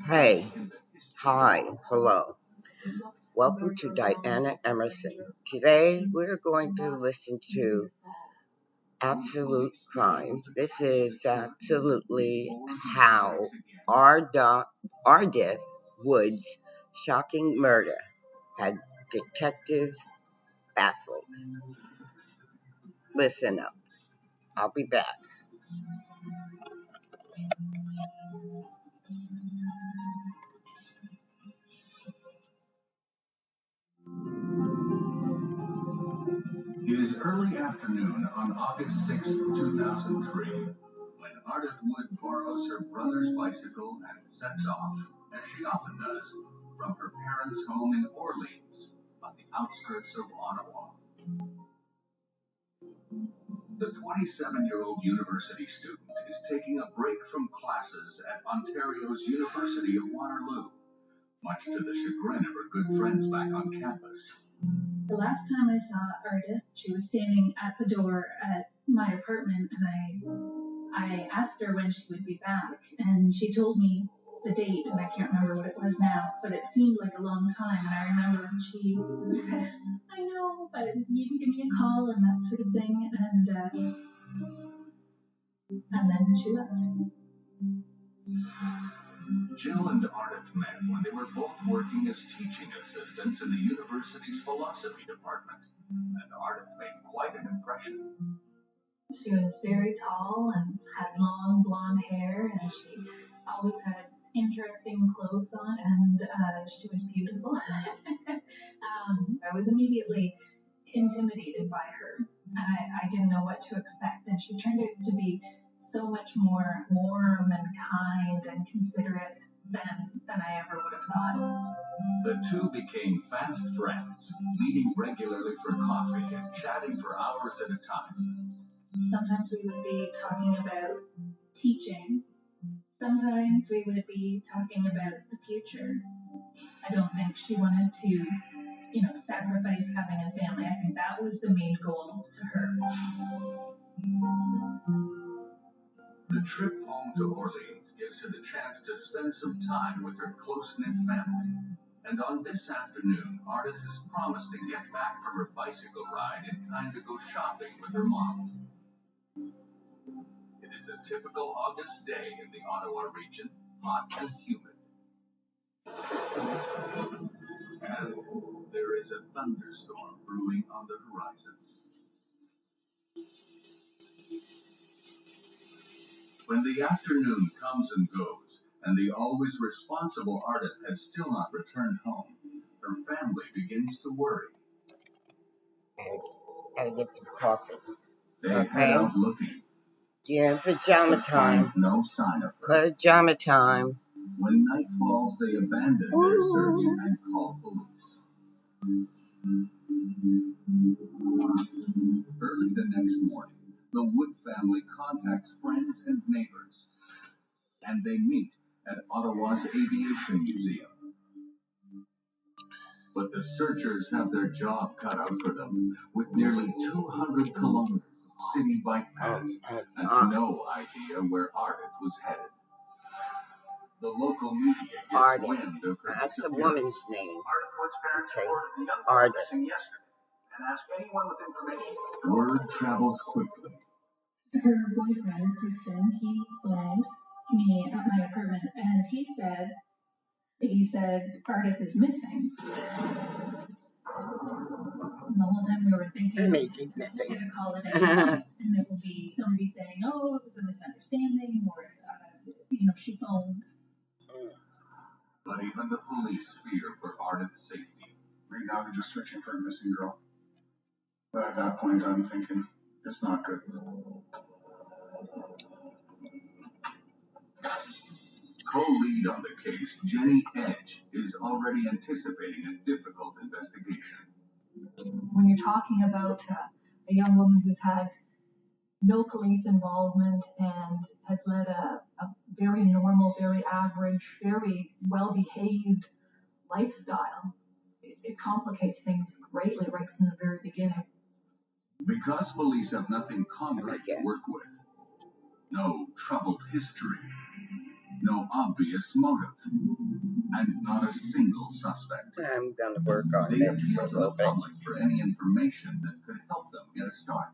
Hey, hi, hello. Welcome to Diana Emerson. Today we're going to listen to Absolute Crime. This is absolutely how Ardith Wood's shocking murder had detectives baffled. Listen up. I'll be back. It is early afternoon on August 6, 2003, when Ardith Wood borrows her brother's bicycle and sets off, as she often does, from her parents' home in Orleans, on the outskirts of Ottawa. The 27-year-old university student is taking a break from classes at Ontario's University of Waterloo, much to the chagrin of her good friends back on campus. The last time I saw Arden, she was standing at the door at my apartment, and I asked her when she would be back, and she told me the date, and I can't remember what it was now, but it seemed like a long time, and I remember when she said, I know, but you can give me a call and that sort of thing, and then she left. Jill and Ardith met when they were both working as teaching assistants in the university's philosophy department, and Ardith made quite an impression. She was very tall and had long blonde hair, and she always had interesting clothes on, and she was beautiful. I was immediately intimidated by her. I didn't know what to expect, and she turned out to be so much more warm and kind and considerate than I ever would have thought. The two became fast friends, meeting regularly for coffee and chatting for hours at a time. Sometimes we would be talking about teaching. Sometimes we would be talking about the future. I don't think she wanted to, sacrifice having a family. I think that was the main goal to her. The trip home to Orleans gives her the chance to spend some time with her close-knit family. And on this afternoon, Arden has promised to get back from her bicycle ride in time to go shopping with her mom. It is a typical August day in the Ottawa region, hot and humid. And there is a thunderstorm brewing on the horizon. When the afternoon comes and goes, and the always responsible Ardith has still not returned home, her family begins to worry. Gotta get some coffee. They head out looking. Yeah, pajama time. No sign of her. Pajama time. When night falls, they abandon their search and call police. Early the next morning, the Wood family contacts friends and neighbors, and they meet at Ottawa's Aviation Museum. But the searchers have their job cut out for them, with nearly 200 kilometers of city bike paths and no idea where Ardith was headed. The local media gets Arden. wind of her That's the disappearance. woman's name. Okay. Arden. Arden. Word travels quickly. Her boyfriend, Kristen, he phoned me at my apartment, and he said Ardith is missing. And the whole time we were thinking, we're going to call it a and it will be somebody saying, oh, it was a misunderstanding, or, she phoned. But even the police fear for Ardith's safety. Right now, they're just searching for a missing girl. But at that point, I'm thinking, it's not good. Co-lead on the case, Jenny Edge, is already anticipating a difficult investigation. When you're talking about a young woman who's had no police involvement and has led a very normal, very average, very well-behaved lifestyle, it complicates things greatly right from the very beginning. Because police have nothing concrete to work with, no troubled history, No obvious motive, and not a single suspect. I'm gonna work on They this appeal for a to the little bit. public for any information that could help them get a start.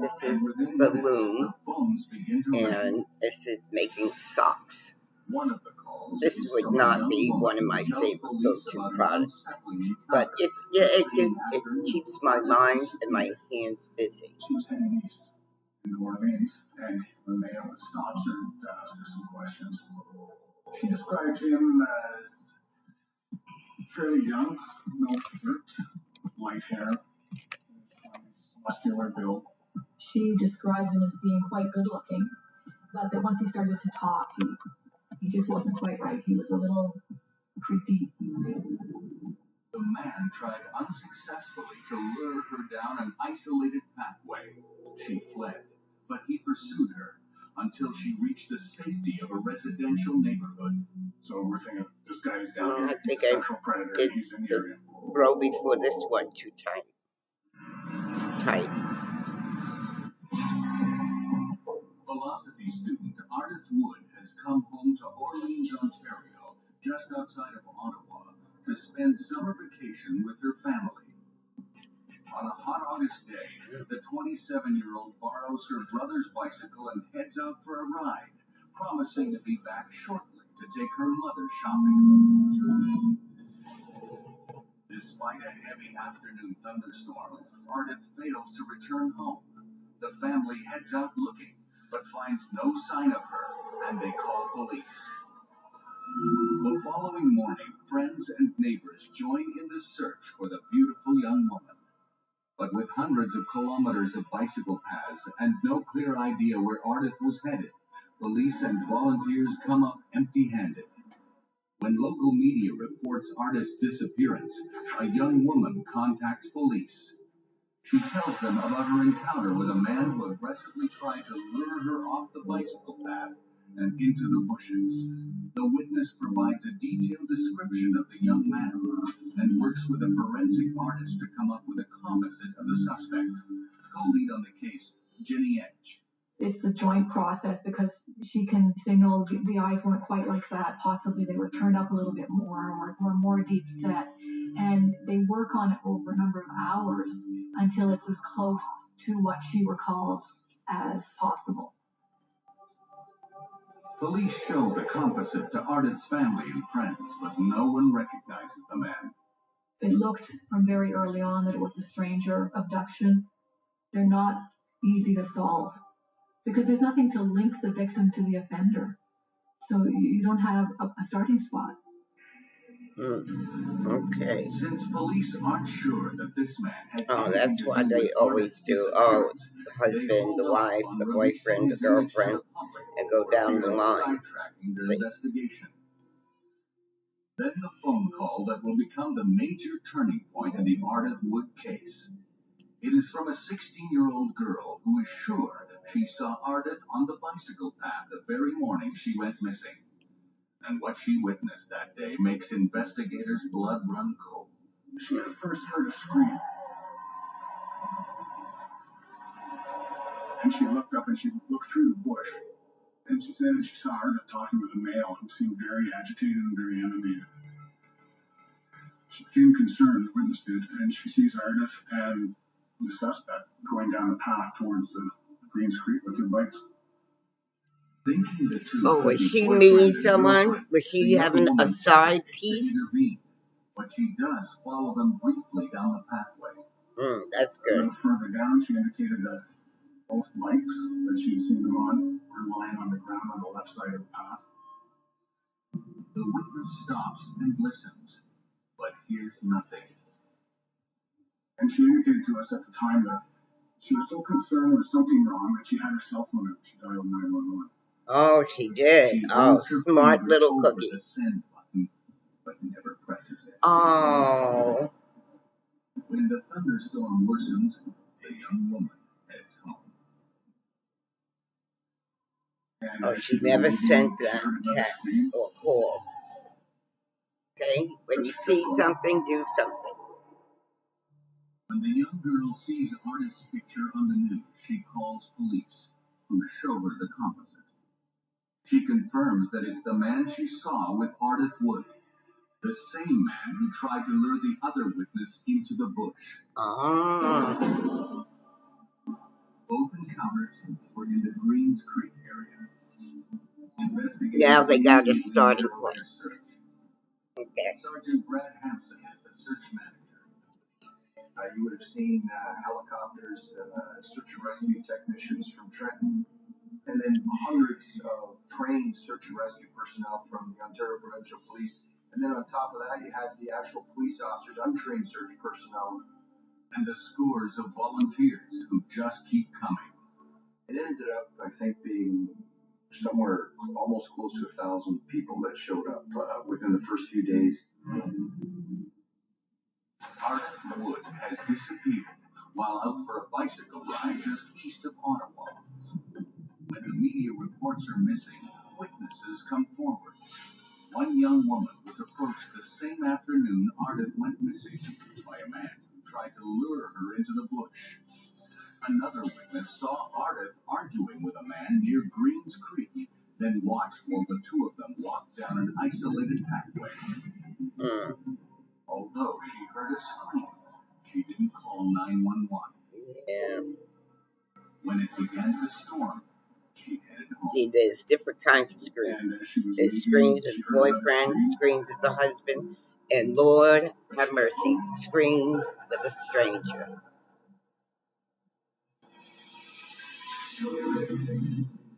This And is within the minutes, loom, the phones begin to ring. and this is making socks. One of the calls This is would from a not young be woman one of my who tells favorite police go-to about an products, unsettling but encounter it keeps my mind and my hands busy. She was heading east in New Orleans, and when they stops her to ask her some questions, she described him as fairly young, no shirt, light hair, muscular build. She described him as being quite good looking, but that once he started to talk, he just wasn't quite right. He was a little creepy. The man tried unsuccessfully to lure her down an isolated pathway. She fled, but he pursued her until she reached the safety of a residential neighborhood. So we're thinking this guy's down Well, here. I He's think a I sexual predator, did and he's in the the area. row before this one too tight. It's tight. Philosophy student Arden Wood has come home to Orleans, Ontario, just outside of Ottawa, to spend summer vacation with her family. On a hot August day, the 27-year-old borrows her brother's bicycle and heads out for a ride, promising to be back shortly to take her mother shopping. Despite a heavy afternoon thunderstorm, Arden fails to return home. The family heads out looking, but finds no sign of her, and they call police. The following morning, friends and neighbors join in the search for the beautiful young woman. But with hundreds of kilometers of bicycle paths and no clear idea where Arden was headed, police and volunteers come up empty-handed. When local media reports Arden's disappearance, a young woman contacts police. She tells them about her encounter with a man who aggressively tried to lure her off the bicycle path and into the bushes. The witness provides a detailed description of the young man and works with a forensic artist to come up with a composite of the suspect. Co-lead on the case, Jenny Edge. It's a joint process because she can signal the eyes weren't quite like that. Possibly they were turned up a little bit more or more deep set. And they work on it over a number of hours until it's as close to what she recalls as possible. Police show the composite to Arden's family and friends, but no one recognizes the man. It looked from very early on that it was a stranger abduction. They're not easy to solve because there's nothing to link the victim to the offender. So you don't have a starting spot. Okay. Since police aren't sure that this man had That's what they always do. Oh, the husband, the wife, the boyfriend, the girlfriend, and go down the line. See. Then the phone call that will become the major turning point in the Arden Wood case. It is from a 16-year-old girl who is sure she saw Arden on the bicycle path the very morning she went missing. And what she witnessed that day makes investigators' blood run cold. She at first heard a scream, and she looked up and she looked through the bush, and she said that she saw Arden talking with a male who seemed very agitated and very animated. She became concerned, the witness did, and she sees Arden and the suspect going down the path towards the Greens Creek with their bikes. Thinking the two Oh, was she meeting someone? Was she having a side piece? But she does follow them briefly down the pathway. That's A good. little further down, she indicated that both bikes that she'd seen them on were lying on the ground on the left side of the path. The witness stops and listens, but hears nothing. And she indicated to us at the time that she was so concerned there was something wrong that she had her cell phone out. She dialed 911. Oh, she did. Oh, smart little cookie. The send button, but never presses it. Oh. When the thunderstorm worsens, the young woman heads home. Oh, she never sent that text or call. Okay? When you see something, do something. When the young girl sees Arden's picture on the news, she calls police, who show her the composite. She confirms that it's the man she saw with Ardeth Wood, the same man who tried to lure the other witness into the bush. Both encounters were in the Greens Creek area. Now they got a starting point. Okay. Sergeant Brad Hampson is the search manager. You would have seen helicopters, search and rescue technicians from Trenton, and then hundreds of trained search and rescue personnel from the Ontario Provincial Police. And then on top of that, you have the actual police officers, untrained search personnel. And the scores of volunteers who just keep coming. It ended up, I think, being somewhere almost close to 1,000 people that showed up within the first few days. Ardeth Wood has disappeared while out for a bicycle ride just east of Ottawa. When the media reports her missing, witnesses come forward. One young woman was approached the same afternoon Ardeth went missing by a man who tried to lure her into the bush. Another witness saw Ardeth arguing with a man near Greens Creek, then watched while the two of them walked down an isolated pathway. Although she heard a scream, she didn't call 911. Yeah. When it began to storm, she headed home. See, there's different kinds of screams. There's screams at the boyfriend, screams at the husband, and Lord have mercy, scream with a stranger.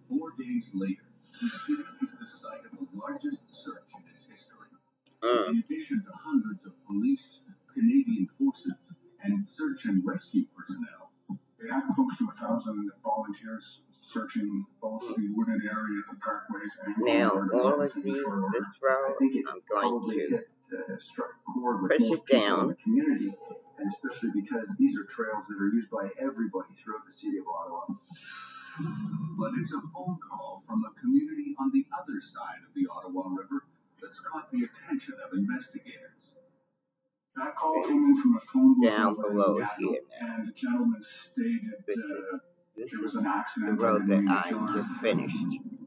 4 days later, the city is the site of the largest search in its history. In addition to hundreds of police, Canadian forces, and search and rescue personnel. They have close to 1,000 volunteers searching both the wooded area, the parkways, and now all of these, this row, I'm going to struck chord with push most it people in down. the community, and especially because these are trails that are used by everybody throughout the city of Ottawa. But it's a phone call from a community on the other side of the Ottawa River that's caught the attention of investigators. That call came in from a phone booth Down below here now. and the gentleman stated This there was is an the accident. road that I just finished.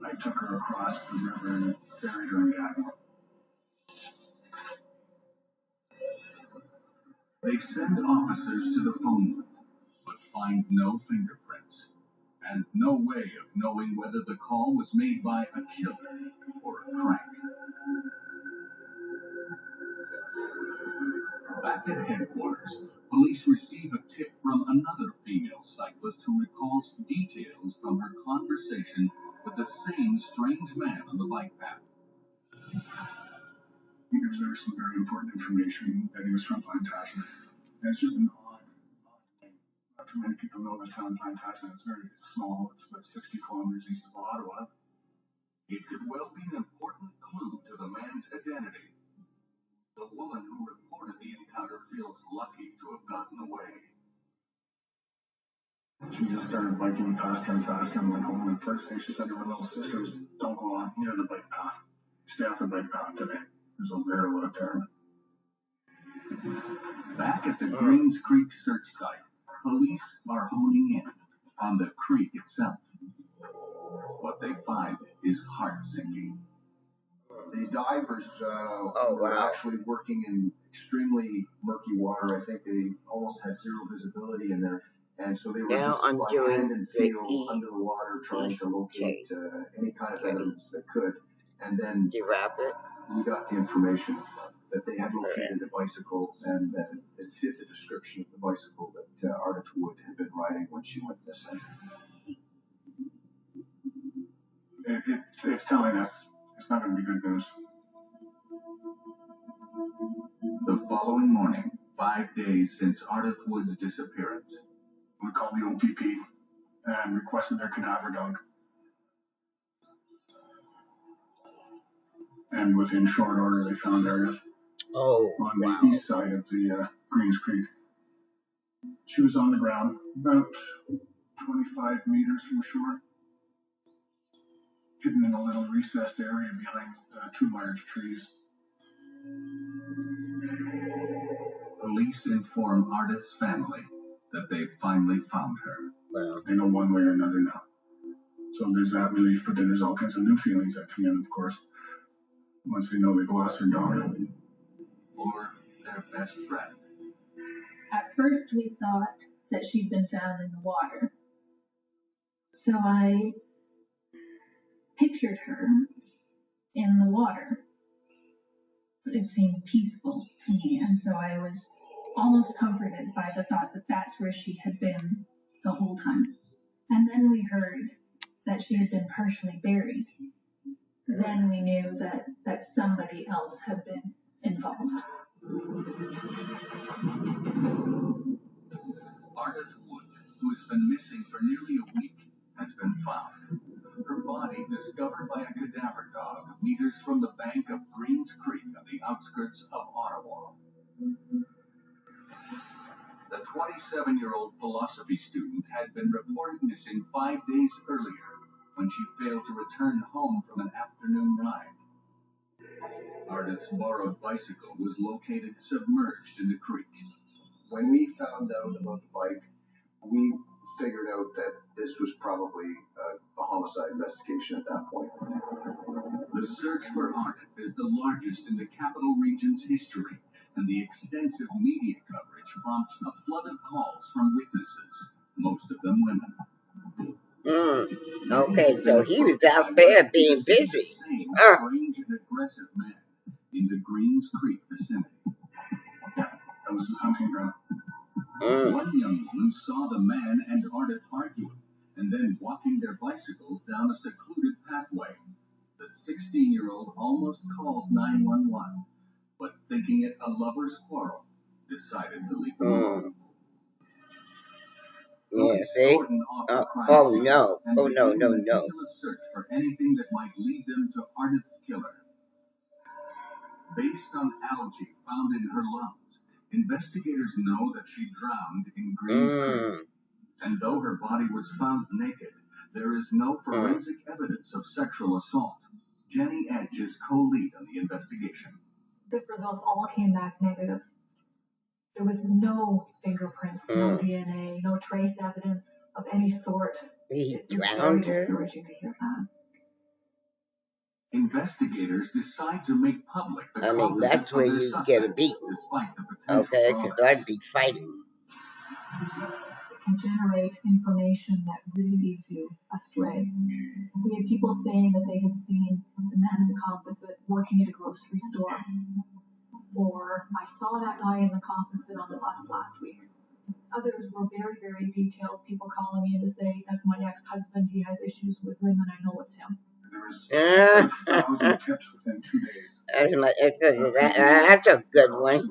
I took her across the river and buried her in the Admiral. They send officers to the phone booth, but find no fingerprints, and no way of knowing whether the call was made by a killer or a crank. Back at headquarters, police receive a tip from another female cyclist who recalls details from her conversation with the same strange man on the bike path. He gives her some very important information that he was from Plantagenet. And it's just an odd name. Not too many people know the town Plantagenet. It's very small. It's about 60 kilometers east of Ottawa. It could well be an important clue to the man's identity. The woman who reported the encounter feels lucky to have gotten away. She just started biking faster and faster and went home. And first thing she said to her little sister was, "Don't go on near the bike path. Stay off the bike path today. There's a barrel out there." Back at the Greens Creek search site, police are honing in on the creek itself. What they find is heart-sinking. The divers were actually working in extremely murky water. I think they almost had zero visibility in there. And so they were Now just I'm by doing hand and the feel under the water trying to locate any kind of evidence they could. And then we got the information that they had located a bicycle and that it fit the description of the bicycle that Ardeth Wood had been riding when she went missing. It's telling us it's not going to be good news. The following morning, 5 days since Ardeth Wood's disappearance, we called the OPP and requested their cadaver dog. And within short order, they found Ardeth on the east side of the Greens Creek. She was on the ground, about 25 meters from shore, hidden in a little recessed area behind two large trees. Police inform Ardeth's family that they've finally found her. They know one way or another now. So there's that relief, but then there's all kinds of new feelings that come in, of course, once they know they've lost their daughter. Or their best friend. At first, we thought that she'd been found in the water. So I pictured her in the water. It seemed peaceful to me, and so I was almost comforted by the thought that that's where she had been the whole time. And then we heard that she had been partially buried. Then we knew that somebody else had been involved. Arden Wood, who has been missing for nearly a week, has been found. Her body discovered by a cadaver dog meters from the bank of Greens Creek on the outskirts of Ottawa. The 27-year-old philosophy student had been reported missing 5 days earlier when she failed to return home from an afternoon ride. Arden's borrowed bicycle was located submerged in the creek. When we found out about the bike, we figured out that this was probably a homicide investigation at that point. The search for Arden is the largest in the capital region's history, and the extensive media coverage prompts a flood of calls from witnesses, most of them women. Okay, so he was out there being busy. Strange and aggressive man in the Greens Creek vicinity. Yeah, that was his hunting ground. One young woman saw the man and Arden arguing, and then walking their bicycles down a secluded pathway. The 16-year-old almost calls 911, but thinking it a lover's quarrel, decided to leave alone. Yeah, see? Oh no. Oh no, no, no. Search for anything that might lead them to Arden's killer. Based on algae found in her lungs, investigators know that she drowned in Greens Creek. And though her body was found naked, there is no forensic evidence of sexual assault. Jenny Edge is co-lead on the investigation. The results all came back negative. There was no fingerprints, no DNA, no trace evidence of any sort. He drowned her? Discouraging to hear that. Investigators decide to make public the that's where you get a beating. Okay, because I'd be fighting. It can generate information that really leads you astray. We had people saying that they had seen the man in the composite working at a grocery store. Or, I saw that guy in the composite on the bus last week. Others were very, very detailed. People calling me in to say, that's my ex-husband, he has issues with women, I know it's him. There was 1,000 tips within 2 days. That's a good one.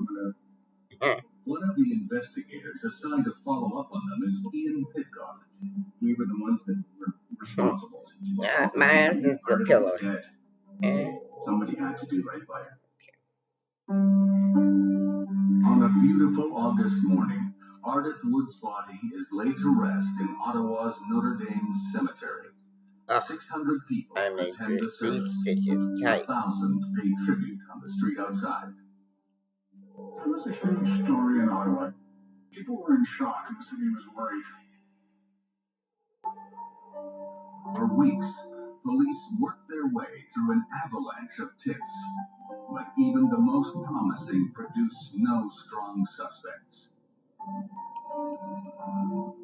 One of the investigators assigned to follow up on them is Ian Pitcock. We were the ones that were responsible. My ass is a killer. Somebody had to do right by her. On a beautiful August morning, Arden Wood's body is laid to rest in Ottawa's Notre Dame Cemetery. 600 people attend the service. 1,000 pay tribute on the street outside. It was a huge story in Ottawa. People were in shock and the city was worried. For weeks, police worked their way through an avalanche of tips. But even the most promising produced no strong suspects.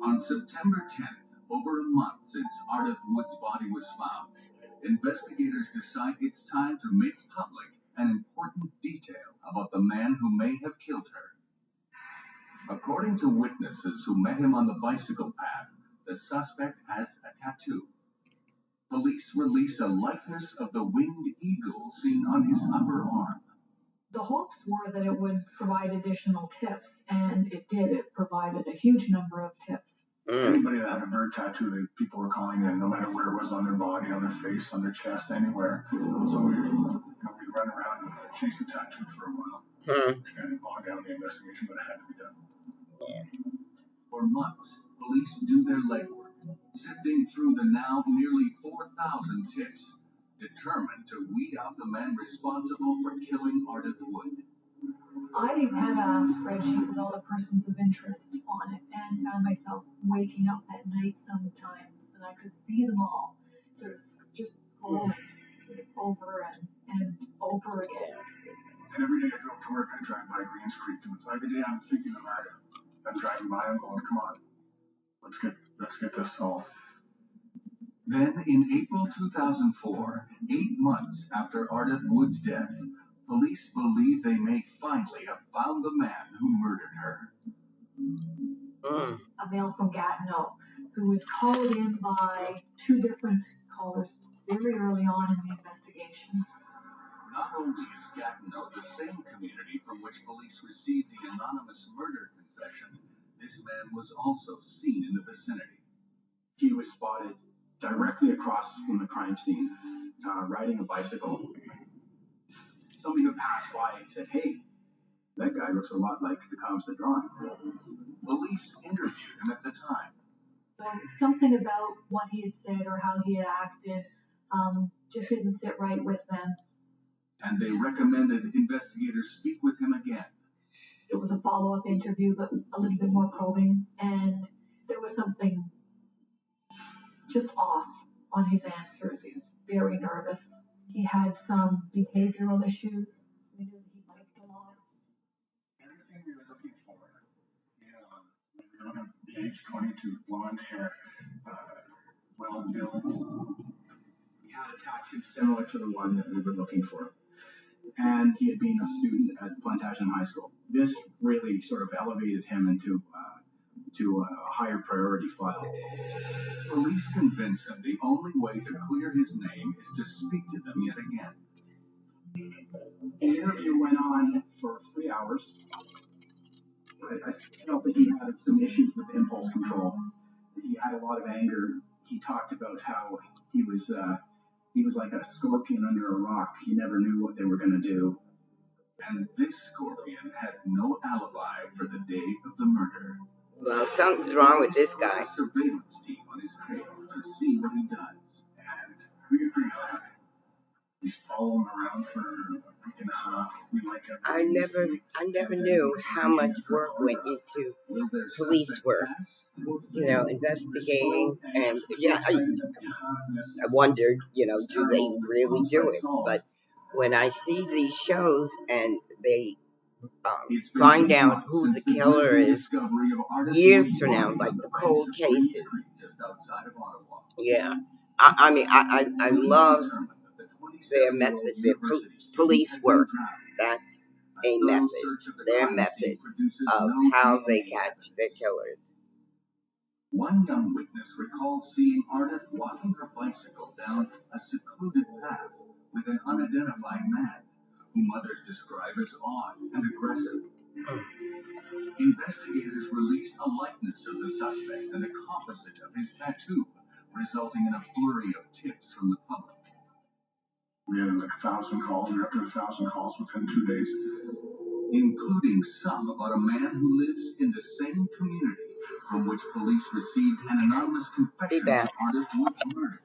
On September 10th, over a month since Arden Wood's body was found, investigators decide it's time to make public an important detail about the man who may have killed her. According to witnesses who met him on the bicycle path, the suspect has a tattoo. Police release a likeness of the winged eagle seen on his upper arm. The hopes were that it would provide additional tips, and it did. It provided a huge number of tips. Anybody that had a bird tattoo, that people were calling in, no matter where it was, on their body, on their face, on their chest, anywhere. So we'd run around and chase the tattoo for a while. Trying to bog down the investigation, but it had to be done. For months, police do their legwork, sifting through the now nearly 4,000 tips, determined to weed out the man responsible for killing Arden Wood. I had a spreadsheet with all the persons of interest on it, and found myself waking up at night sometimes, and I could see them all. sort of just scrolling sort of over and over again. And every day I drove to work, I drive by Greens Creek, and so every day I'm thinking of Arden. I'm driving by, I'm going, come on, let's get this solved. Then, in April 2004, 8 months after Ardeth Wood's death, police believe they may finally have found the man who murdered her. A male from Gatineau who was called in by 2 different callers very early on in the investigation. Not only is Gatineau the same community from which police received the anonymous murder confession, this man was also seen in the vicinity. He was spotted directly across from the crime scene, riding a bicycle. Somebody who passed by and said, hey, that guy looks a lot like the composite drawing. Police interviewed him at the time. So something about what he had said or how he had acted just didn't sit right with them. And they recommended investigators speak with him again. It was a follow-up interview, but a little bit more probing, and there was something just off on his answers. He was very nervous. He had some behavioral issues. We knew that he liked a lot. Everything we were looking for, we were looking at the age 22, blonde hair, well-built. He had a tattoo similar to the one that we were looking for. And he had been a student at Plantagenet High School. This really sort of elevated him into a higher priority file. Police convinced him the only way to clear his name is to speak to them yet again. The interview went on for 3 hours. I felt that he had some issues with impulse control. He had a lot of anger. He talked about how he was like a scorpion under a rock. He never knew what they were going to do. And this scorpion had no alibi for the day of the murder. Well, something's wrong with this guy. A surveillance team on his trail to see what he does. And we get pretty high on it. We follow him around for a week and a half. We like it. I never knew how much work went into police work. You know, investigating, and yeah, I wondered, you know, do they really do it? But when I see these shows and they find out who the killer is years from now, like the cold cases, yeah, I mean, I love their method, their police work. That's a method, their method of how they catch their killers. One young witness recalls seeing Arden walking her bicycle down a secluded path with an unidentified man, whom others describe as odd and aggressive. Investigators released a likeness of the suspect and a composite of his tattoo, resulting in a flurry of tips from the public. We had like 1,000 calls. We were up to 1,000 calls within 2 days. Including some about a man who lives in the same community from which police received an anonymous confession of Ardeth Wood's murder.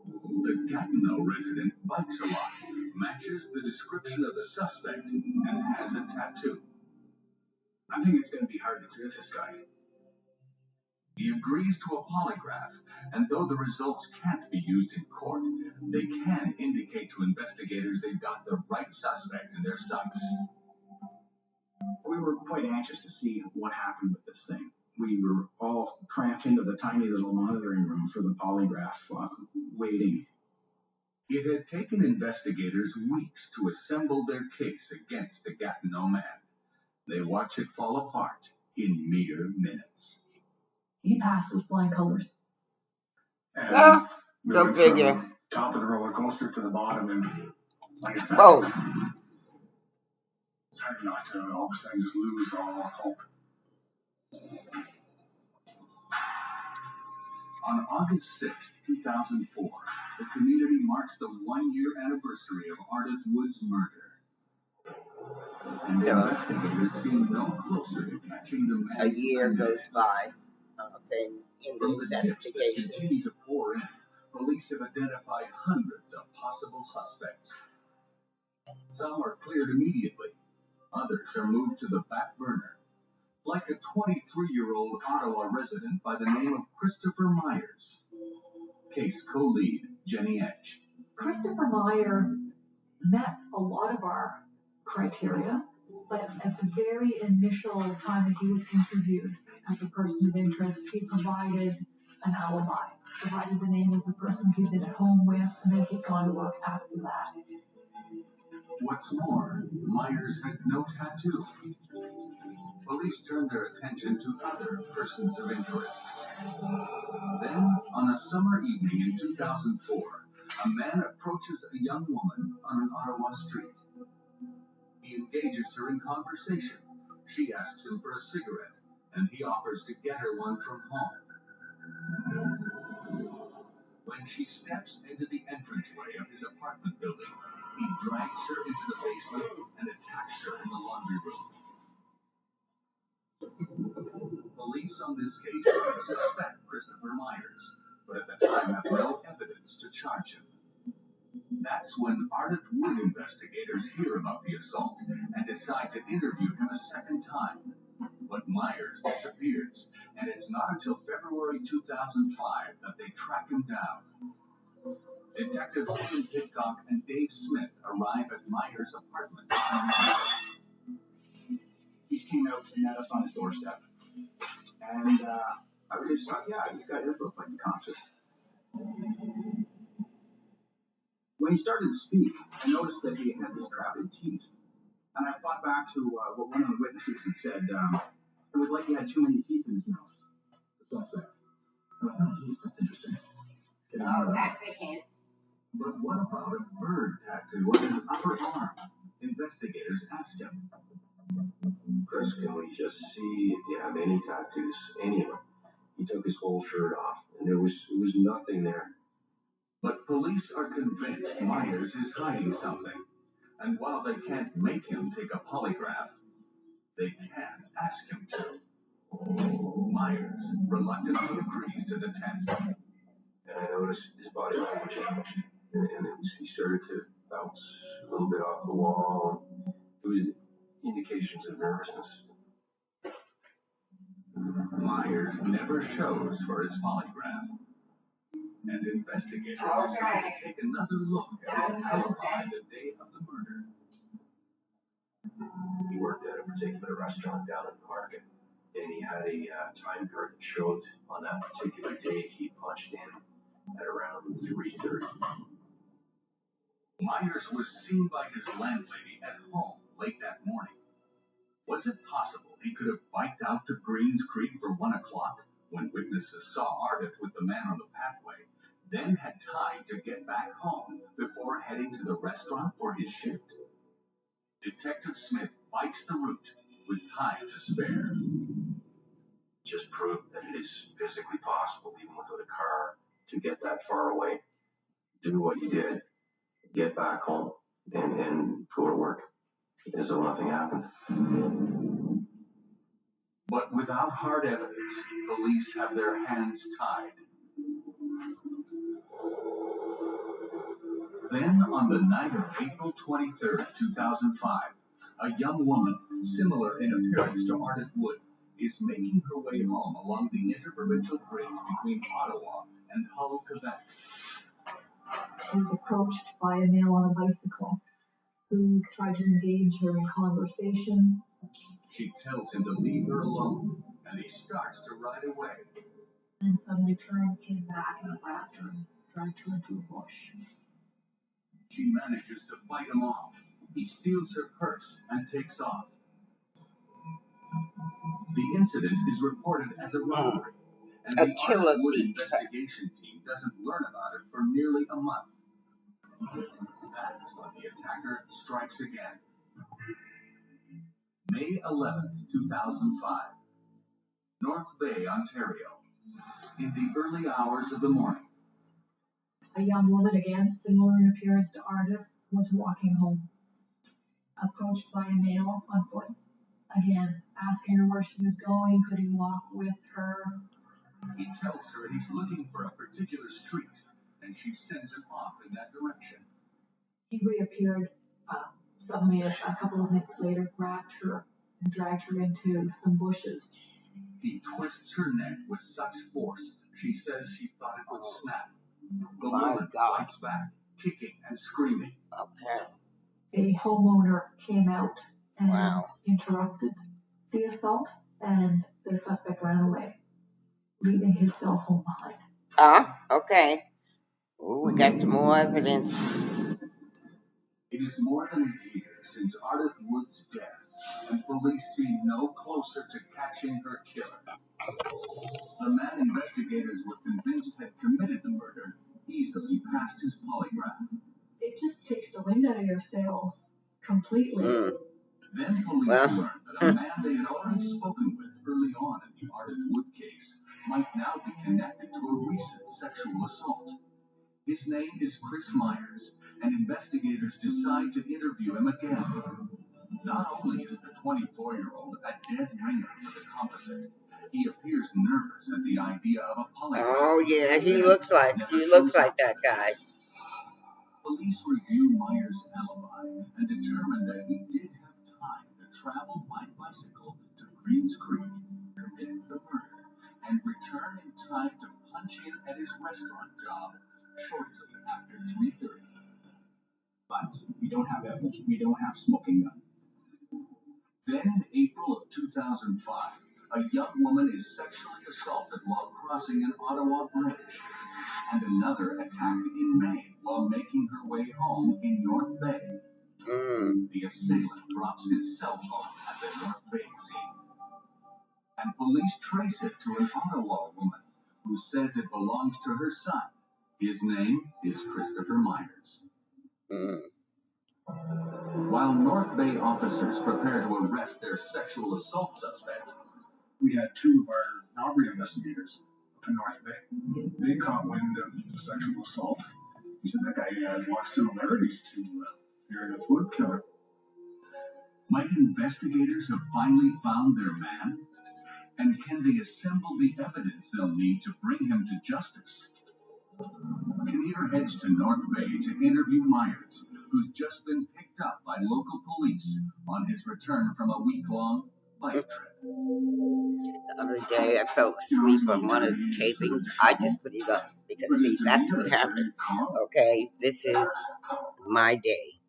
The Gatineau resident bikes a lot, matches the description of the suspect, and has a tattoo. I think it's going to be hard to trace this guy. He agrees to a polygraph, and though the results can't be used in court, they can indicate to investigators they've got the right suspect in their sights. We were quite anxious to see what happened with this thing. We were all cramped into the tiny little monitoring room for the polygraph, waiting. It had taken investigators weeks to assemble their case against the Gatineau man. They watch it fall apart in mere minutes. He passed with flying colors. And Go figure. Top of the roller coaster to the bottom, and like I said, it's hard not to all of a sudden just lose all hope. On August 6, 2004, the community marks the 1-year anniversary of Ardeth Wood's murder. And investigators seem no closer to catching the man. A year goes by in From the the tips that investigation. continue to pour in, police have identified hundreds of possible suspects. Some are cleared immediately. Others are moved to the back burner, like a 23-year-old Ottawa resident by the name of Christopher Myers. Case co-lead Jenny Edge. Christopher Meyer met a lot of our criteria, but at the very initial time that he was interviewed as a person of interest, he provided an alibi, provided the name of the person he'd been at home with, and then he'd gone to work after that. What's more, Myers had no tattoo. Police turned their attention to other persons of interest. Then, on a summer evening in 2004, a man approaches a young woman on an Ottawa street. He engages her in conversation. She asks him for a cigarette, and he offers to get her one from home. When she steps into the entranceway of his apartment building, he drags her into the basement and attacks her in the laundry room. Police on this case suspect Christopher Myers, but at the time have no evidence to charge him. That's when Arden Wood investigators hear about the assault and decide to interview him a second time. But Myers disappears, and it's not until February 2005 that they track him down. Detectives Ian Pitcock and Dave Smith arrive at Myers' apartment. He came out and met us on his doorstep. And I really just thought, yeah, this guy does look like a conscious. When he started to speak, I noticed that he had these crowded teeth. And I thought back to what one of the witnesses had said. It was like he had too many teeth in his mouth. The suspect. Oh, geez, that's interesting. Oh, that's a hint. But what about a bird tattoo on his upper arm? Investigators asked him. Chris, can we just see if you have any tattoos? Any of them? He took his whole shirt off, and there was nothing there. But police are convinced Myers is hiding something. And while they can't make him take a polygraph, they can ask him to. Myers reluctantly agrees to the test. And I noticed his body language changed. And he started to bounce a little bit off the wall. It was indications of nervousness. Myers never shows for his polygraph. And investigators decide to take another look at his alibi the day of the murder. He worked at a particular restaurant down in the market, and he had a time card that showed on that particular day he punched in at around 3:30. Myers was seen by his landlady at home late that morning. Was it possible he could have biked out to Greens Creek for 1 o'clock when witnesses saw Arden with the man on the pathway, then had time to get back home before heading to the restaurant for his shift? Detective Smith bikes the route with time to spare. Just proved that it is physically possible, even without a car, to get that far away, do what you did, get back home, and go to work as though nothing happened. But without hard evidence, police have their hands tied. Then, on the night of April 23rd, 2005, a young woman, similar in appearance to Arden Wood, is making her way home along the interprovincial bridge between Ottawa and Hull, Quebec. She was approached by a male on a bicycle who tried to engage her in conversation. She tells him to leave her alone, and he starts to ride away. Then suddenly came back and grabbed her and dragged her into a bush. She manages to fight him off. He steals her purse and takes off. The incident is reported as a robbery, and the Arden Wood investigation team doesn't learn about it for nearly a month. That's when the attacker strikes again. May 11th, 2005. North Bay, Ontario. In the early hours of the morning. A young woman, again similar in appearance to Arden, was walking home. Approached by a male on foot. Again, asking her where she was going, could he walk with her? He tells her he's looking for a particular street, and she sends him off in that direction. He reappeared suddenly a couple of minutes later, grabbed her and dragged her into some bushes. He twists her neck with such force, she says she thought it would snap. The My woman God. fights back, kicking and screaming. Okay. A homeowner came out and Wow. interrupted the assault, and the suspect ran away, leaving his cell phone behind. Okay. Ooh, we got some more evidence. It is more than a year since Ardeth Wood's death, and police seem no closer to catching her killer. The man investigators were convinced had committed the murder easily passed his polygraph. It just takes the wind out of your sails completely. Then police learned that a man they had already spoken with early on in the Ardeth Wood case might now be connected to a recent sexual assault. His name is Chris Myers, and investigators decide to interview him again. Not only is the 24-year-old a dead ringer for the composite, he appears nervous at the idea of a polygraph. Oh yeah, he looks like that guy. Police review Myers' alibi and determine that he did have time to travel by bicycle to Greens Creek, commit the murder, and return in time to punch in at his restaurant job shortly after 3:30. But we don't have evidence. We don't have smoking gun. Then in April of 2005, a young woman is sexually assaulted while crossing an Ottawa bridge, and another attacked in May while making her way home in North Bay. The assailant drops his cell phone at the North Bay scene, and police trace it to an Ottawa woman who says it belongs to her son. His name is Christopher Myers. While North Bay officers prepare to arrest their sexual assault suspect, We had two of our robbery investigators up in North Bay. They caught wind of the sexual assault. He said that guy has a lot of similarities to the Ardeth Wood killer. might investigators have finally found their man? And can they assemble the evidence they'll need to bring him to justice? Kinnear heads to North Bay to interview Myers, who's just been picked up by local police on his return from a week-long bike trip. The other day I fell asleep on one of the tapings. I just put it up because see, that's what happened. Okay, this is my day.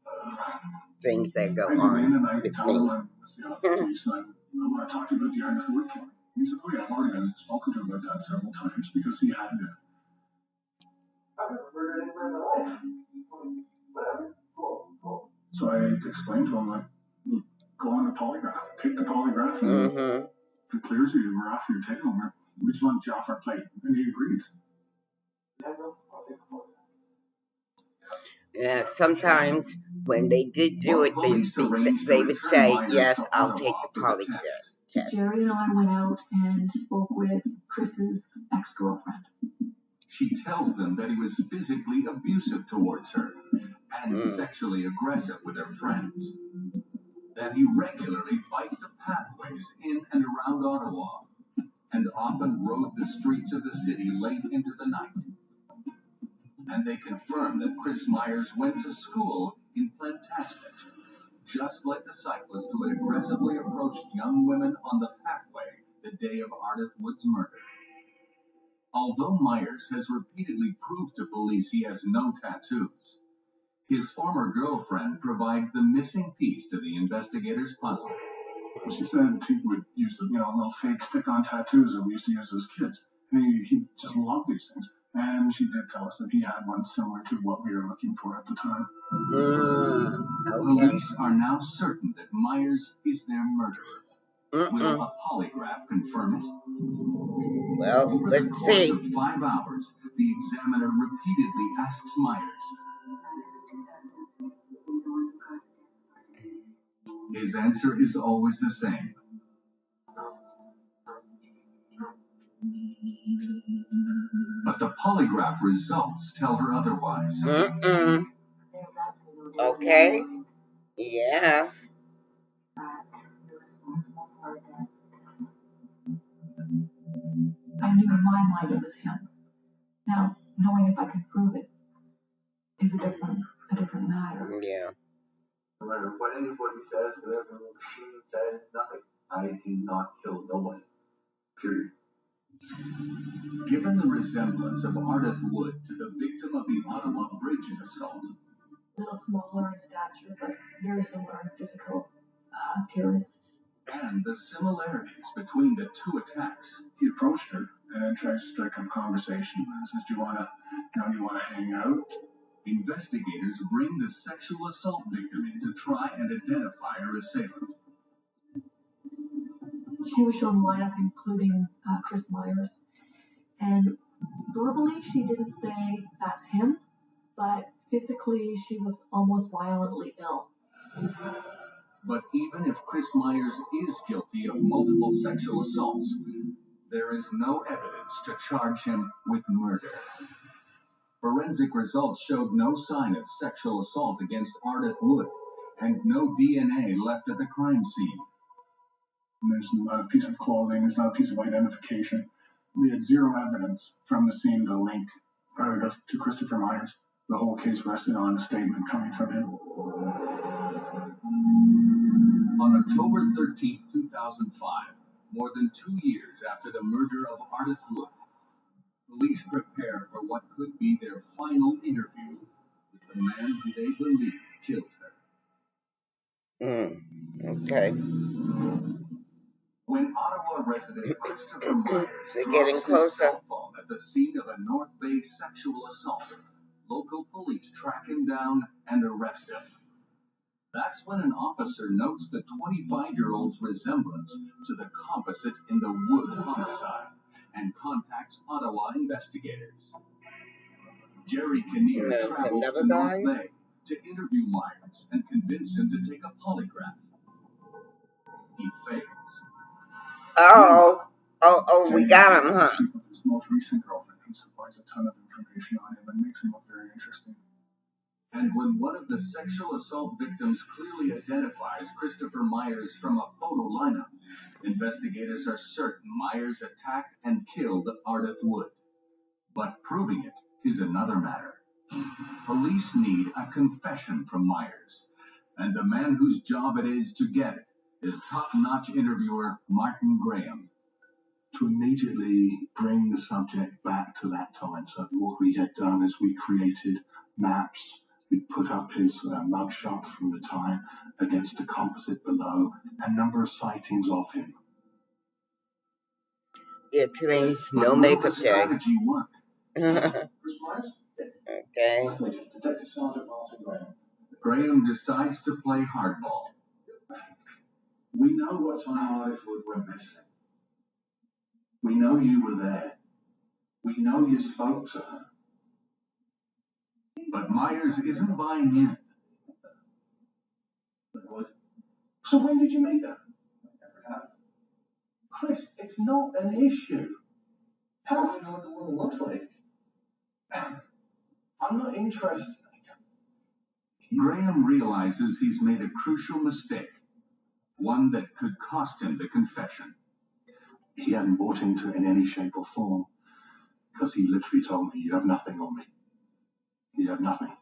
Things that go on with me. I want to talk to you about the Ardeth Wood killing. He said, oh yeah, I've already spoken to him about that several times because he had to. I've never murdered anyone in my life. Whatever. Cool. So I explained to him, like, go on the polygraph, pick the polygraph, and if it clears you, we're off your tail. We just want you off our plate. And he agreed. Yeah, sometimes when they did do it, they would say, yes, I'll take the polygraph test. Jerry and I went out and spoke with Chris's ex-girlfriend. She tells them that he was physically abusive towards her and sexually aggressive with her friends. That he regularly biked the pathways in and around Ottawa and often rode the streets of the city late into the night. And they confirm that Chris Myers went to school in Plantagenet, just like the cyclist who had aggressively approached young women on the pathway the day of Ardeth Wood's murder. Although Myers has repeatedly proved to police he has no tattoos, his former girlfriend provides the missing piece to the investigators' puzzle. She said he would use little fake stick-on tattoos that we used to use as kids. And he just loved these things. And she did tell us that he had one similar to what we were looking for at the time. Police are now certain that Myers is their murderer. Will a polygraph confirm it? Well, Over let's the course see. of 5 hours, the examiner repeatedly asks Myers. His answer is always the same. But the polygraph results tell her otherwise. Okay. Yeah. I knew in my mind it was him. Now, knowing if I could prove it is a different matter. Yeah. No matter what anybody says, whatever the machine says, nothing. I did not kill nobody. Period. Given the resemblance of Arden Wood to the victim of the Ottawa Bridge assault, A little smaller in stature, but very similar in physical appearance. and the similarities between the two attacks, He approached her and tried to strike up conversation. Says, "Do you wanna hang out?" investigators bring the sexual assault victim in to try and identify her assailant. She was shown lineup, including Chris Myers, and verbally she didn't say that's him, but physically she was almost violently ill. But even if Chris Myers is guilty of multiple sexual assaults, there is no evidence to charge him with murder. Forensic results showed no sign of sexual assault against Arden Wood, and no DNA left at the crime scene. And there's not a piece of clothing, there's not a piece of identification. We had zero evidence from the scene to link to Christopher Myers. The whole case rested on a statement coming from him. On October 13, 2005, more than 2 years after the murder of Arden Wood, police prepare for what could be their final interview with the man who they believe killed her. Okay. When Ottawa resident Christopher Myers They're getting drops his closer. cell phone at the scene of a North Bay sexual assault, local police track him down and arrest him. That's when an officer notes the 25-year-old's resemblance to the composite in the Wood homicide and contacts Ottawa investigators. Jerry Kinnear There's travels another to North guy. Bay to interview Myers and convince him to take a polygraph. He fails. Oh, we got him, huh? His most recent girlfriend, who supplies a ton of information on him and makes him look very interesting. And when one of the sexual assault victims clearly identifies Christopher Myers from a photo lineup, investigators are certain Myers attacked and killed Arden Wood. But proving it is another matter. Police need a confession from Myers, and the man whose job it is to get it is top-notch interviewer Martin Graham. To immediately bring the subject back to that time. So what we had done is we created maps. We put up his mugshot from the time against a composite below, a number of sightings of him. Yeah, today's But no will makeup the day. strategy work? Chris Myers? Okay. Detective Sergeant Martin Graham. Graham decides to play hardball. We know what time Arden Wood went missing. We know you were there. We know you spoke to her. But Myers isn't buying in. So when did you meet her? Chris, it's not an issue. How do you know what the woman looks like? I'm not interested. Graham realizes he's made a crucial mistake, one that could cost him the confession. He hadn't bought into it in any shape or form, because he literally told me, "You have nothing on me. You have nothing."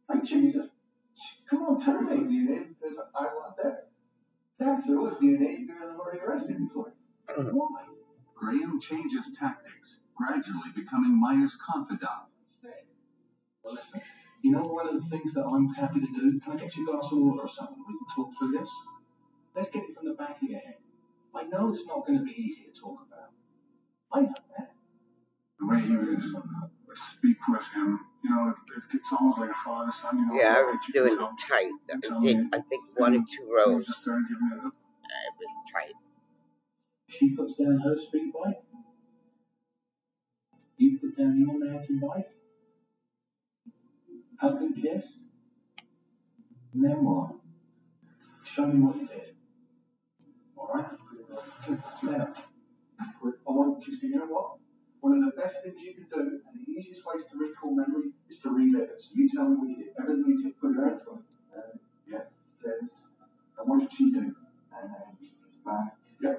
Like, Jesus, come on, tell me. DNA because I want that. That's it was DNA because I've already arrested before. Why? Graham changes tactics, gradually becoming Myers' confidant. Well, listen, you know one of the things that I'm happy to do? Can I get you a glass of water or something? We can talk through this. Let's get it from the back of your head. I know it's not going to be easy to talk about. I know that. The way he would speak with him, it's almost like a father-son. Yeah, I was doing it tight. I think 1 or 2 rows. Just started giving it up. It was tight. She puts down her speed bike. You put down your mountain bike. Hug and kiss. And then what? Show me what you did. Alright? Now, I want you to, you know what? One of the best things you can do, and the easiest ways to recall memory, is to relive it. So you tell me what you did. Everything you did, put your hands on it. Yeah. Okay. And what did she do? And then, yeah.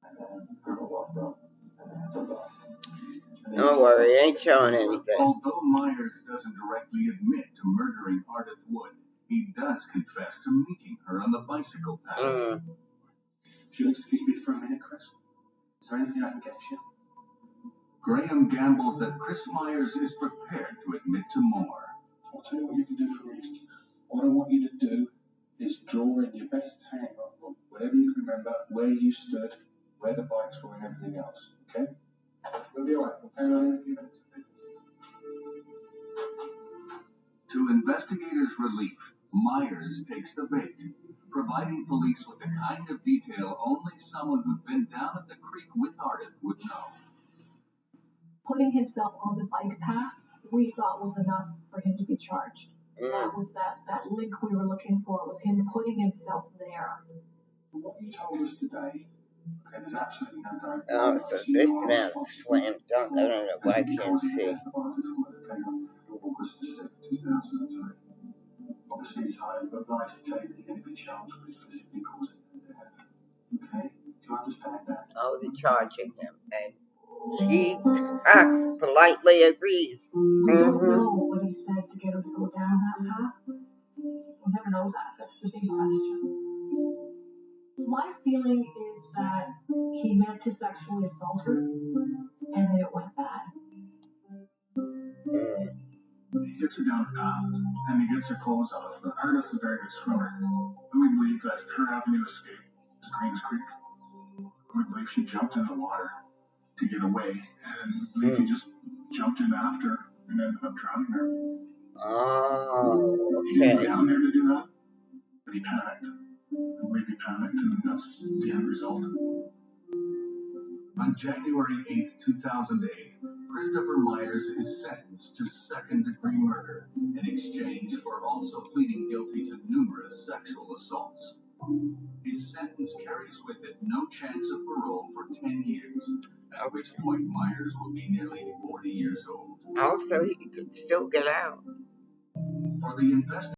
And then, girl walked up. And then, Don't worry, I ain't showing anything. Although Myers doesn't directly admit to murdering Arden Wood, he does confess to meeting her on the bicycle path. If you'll excuse me for a minute, Chris. Is there anything I can get you? Graham gambles that Chris Myers is prepared to admit to more. I'll tell you what you can do for me. What I want you to do is draw in your best hang on whatever you can remember, where you stood, where the bikes were, and everything else. Okay? We'll be alright. We'll carry on in a few minutes. To investigators' relief, Myers takes the bait, providing police with the kind of detail only someone who'd been down at the creek with Arden would know. Putting himself on the bike path, we thought was enough for him to be charged. That was that link we were looking for, was him putting himself there. What you told us today, okay, there's absolutely no doubt. Oh, so this now slam dunk. I don't know why I can't see. August 6th, 2003. Obviously, it's highly advised to tell you that you're going to be charged with physically causing death. Okay? Do you understand that? I was charging him, and he politely agrees. We don't know what he said to get him to go down that path. We'll never know that. That's the big question. My feeling is that he meant to sexually assault her, and then it went bad. He gets her down the path, and he gets her clothes off. But Arden's a very good swimmer, and we believe that her avenue of escape is Greens Creek. We believe she jumped in the water to get away, and we believe he just jumped in after her and ended up drowning her. Oh, He didn't go okay. down there to do that, but he panicked. I believe he panicked, and that's the end result. On January 8, 2008, Christopher Myers is sentenced to second-degree murder in exchange for also pleading guilty to numerous sexual assaults. His sentence carries with it no chance of parole for 10 years, at which point Myers will be nearly 40 years old. Also, he could still get out. For the investigation